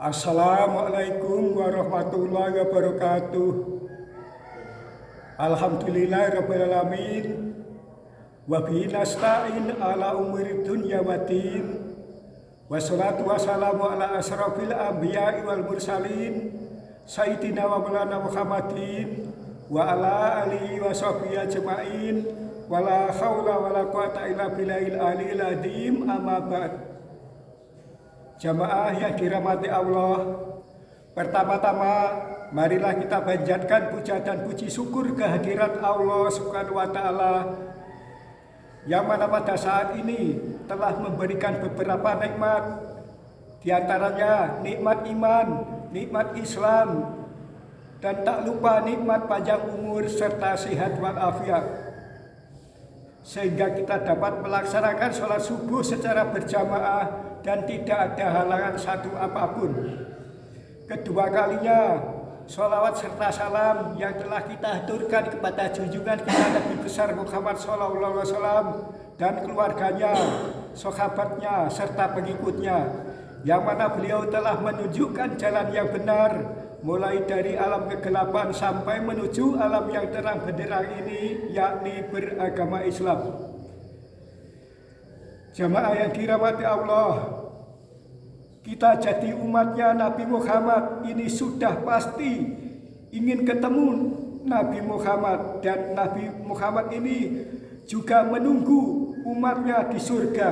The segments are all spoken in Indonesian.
Assalamualaikum warahmatullahi wabarakatuh. Alhamdulillahirrabbilalamin. Wabihi nasta'in ala umuri dunya waddin. Wassalatu wassalamu ala asrafil anbiya'i wal mursalin Sayyidina wa maulana Muhammadin wa ala alihi wa sahbihi ajma'in. Wala haula wala quwata illa billahil aliyil azim. Amma ba'd. Jamaah yang dirahmati Allah, pertama-tama marilah kita panjatkan puja dan puji syukur kehadirat Allah Subhanahu wa Ta'ala, yang mana pada saat ini telah memberikan beberapa nikmat, diantaranya nikmat iman, nikmat Islam, dan tak lupa nikmat panjang umur serta sehat walafiat, sehingga kita dapat melaksanakan sholat subuh secara berjamaah dan tidak ada halangan satu apapun. Kedua kalinya, sholawat serta salam yang telah kita haturkan kepada junjungan kita Nabi besar Muhammad SAW dan keluarganya, sahabatnya, serta pengikutnya, yang mana beliau telah menunjukkan jalan yang benar, mulai dari alam kegelapan sampai menuju alam yang terang benderang ini, yakni beragama Islam. Jamaah yang dirahmati Allah, kita jadi umatnya Nabi Muhammad ini sudah pasti ingin ketemu Nabi Muhammad, dan Nabi Muhammad ini juga menunggu umatnya di surga.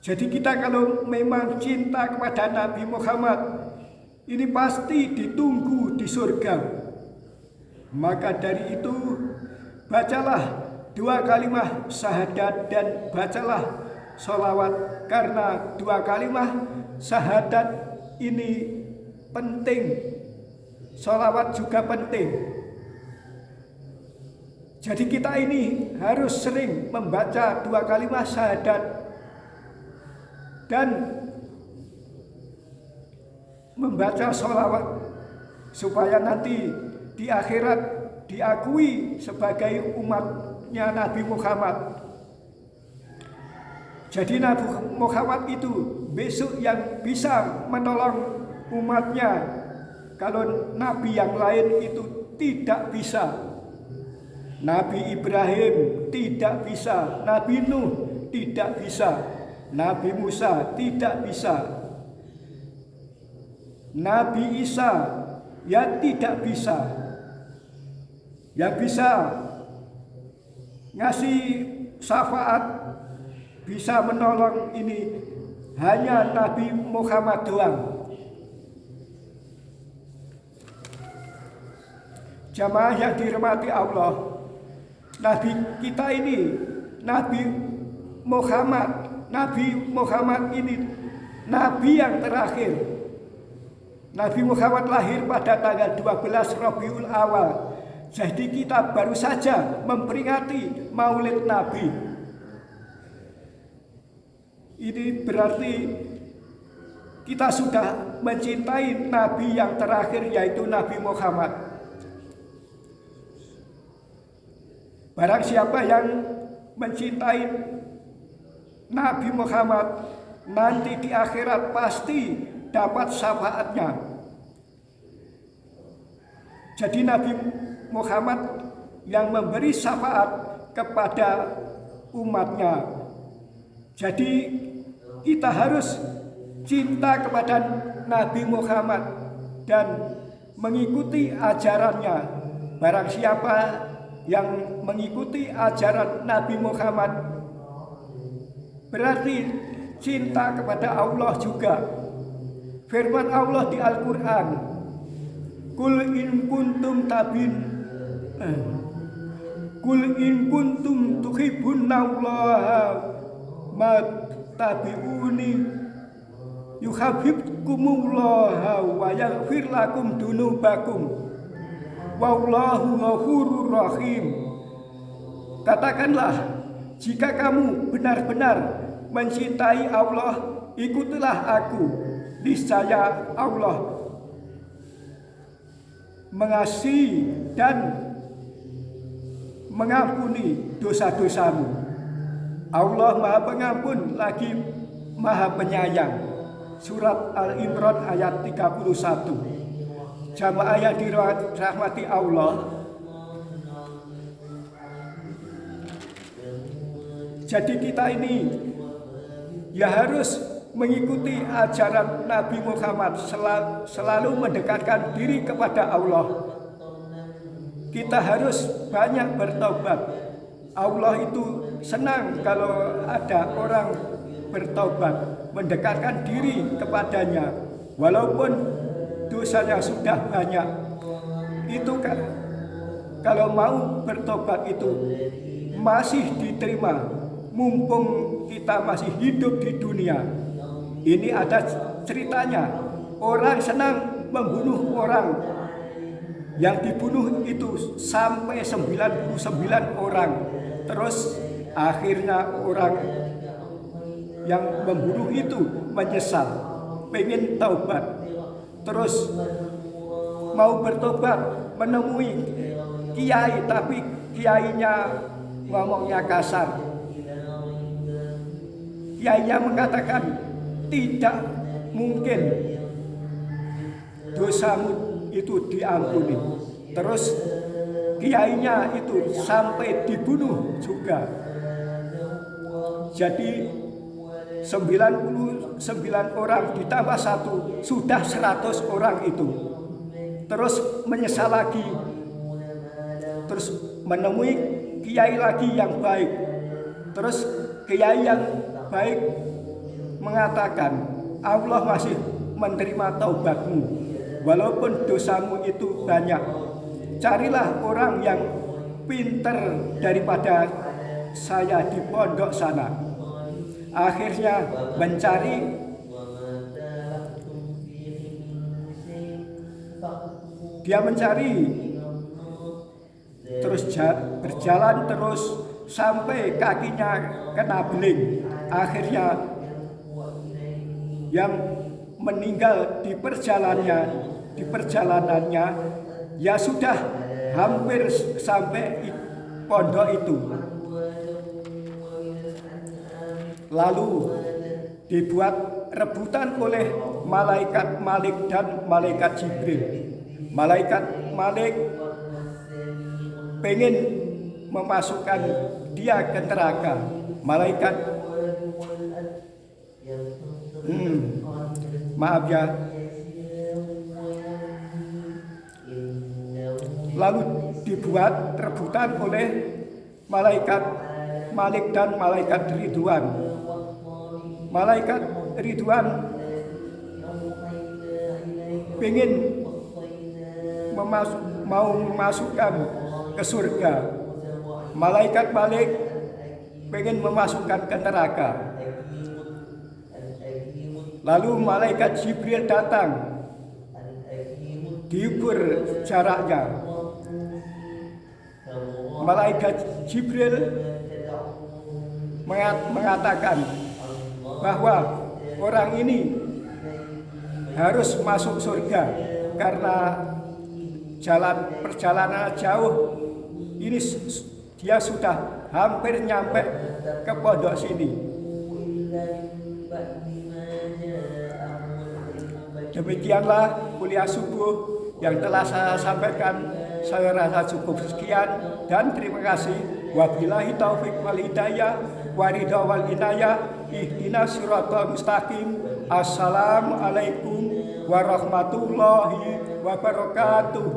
Jadi kita kalau memang cinta kepada Nabi Muhammad, ini pasti ditunggu di surga. Maka dari itu, bacalah dua kalimah syahadat dan bacalah sholawat, karena dua kalimah syahadat ini penting, sholawat juga penting. Jadi kita ini harus sering membaca dua kalimah syahadat dan membaca sholawat, supaya nanti di akhirat diakui sebagai umatnya Nabi Muhammad. Jadi Nabi Muhammad itu besok yang bisa menolong umatnya, kalau nabi yang lain itu tidak bisa. Nabi Ibrahim tidak bisa, Nabi Nuh tidak bisa, Nabi Musa tidak bisa, Nabi Isa ya tidak bisa. Yang bisa ngasih syafaat, bisa menolong ini hanya Nabi Muhammad doang. Jamaah yang dirahmati Allah, Nabi kita ini, Nabi Muhammad ini Nabi yang terakhir. Nabi Muhammad lahir pada tanggal 12 Rabiul Awal. Jadi kita baru saja memperingati Maulid Nabi. Ini berarti kita sudah mencintai Nabi yang terakhir, yaitu Nabi Muhammad. Barang siapa yang mencintai Nabi Muhammad, nanti di akhirat pasti dapat syafaatnya. Jadi Nabi Muhammad yang memberi syafaat kepada umatnya. Jadi kita harus cinta kepada Nabi Muhammad dan mengikuti ajarannya. Barang siapa yang mengikuti ajaran Nabi Muhammad, berarti cinta kepada Allah juga. Firman Allah di Al-Quran, Qul in kuntum tuhibbunallaha mattabi'uni yuhibbukumullah wa yaghfir lakum dunubakum wallahu ghafurur rahim. Katakanlah, jika kamu benar-benar mencintai Allah, ikutilah aku, niscaya Allah mengasihi dan mengampuni dosa-dosamu. Allah Maha Pengampun lagi Maha Penyayang. Surat Al-Imran ayat 31. Jamaah yang dirahmati Allah, jadi kita ini ya harus mengikuti ajaran Nabi Muhammad, selalu mendekatkan diri kepada Allah. Kita harus banyak bertobat. Allah itu senang kalau ada orang bertobat, mendekatkan diri kepadanya, walaupun dosanya sudah banyak. Itu kan kalau mau bertobat itu masih diterima, mumpung kita masih hidup di dunia. Ini ada ceritanya, orang senang membunuh orang, yang dibunuh itu sampai 99 orang. Terus akhirnya orang yang membunuh itu menyesal, pengen taubat. Terus mau bertobat, menemui kiai, tapi kiainya ngomongnya kasar. Kiainya mengatakan tidak mungkin dosamu itu diampuni. Terus kiainya itu sampai dibunuh juga. Jadi 99 orang ditambah 1 sudah 100 orang itu. Terus menyesal lagi, terus menemui kiai lagi yang baik. Terus kiai yang baik mengatakan, Allah masih menerima taubatmu walaupun dosamu itu banyak. Carilah orang yang pinter daripada saya di pondok sana. Akhirnya dia mencari, terus berjalan terus sampai kakinya kena beling. Akhirnya yang meninggal di perjalanannya ya sudah hampir sampai pondok itu. Lalu dibuat rebutan oleh malaikat Malik dan malaikat Jibril. Malaikat Malik pengen memasukkan dia ke neraka. Malaikat maaf ya. Lalu dibuat rebutan oleh malaikat Malik dan malaikat Ridwan. Malaikat Ridwan pengen mau memasukkan ke surga. Malaikat Malik pengen memasukkan ke neraka. Lalu malaikat Jibril datang, diukur jaraknya. Malaikat Jibril mengatakan bahwa orang ini harus masuk surga karena perjalanan jauh. Ini dia sudah hampir nyampe ke pondok sini. Demikianlah kuliah subuh yang telah saya sampaikan. Saya rasa cukup sekian dan terima kasih. Wabillahi taufik wal hidayah, waridha wal inayah, ihdinas siratal mustaqim. Assalamualaikum warahmatullahi wabarakatuh.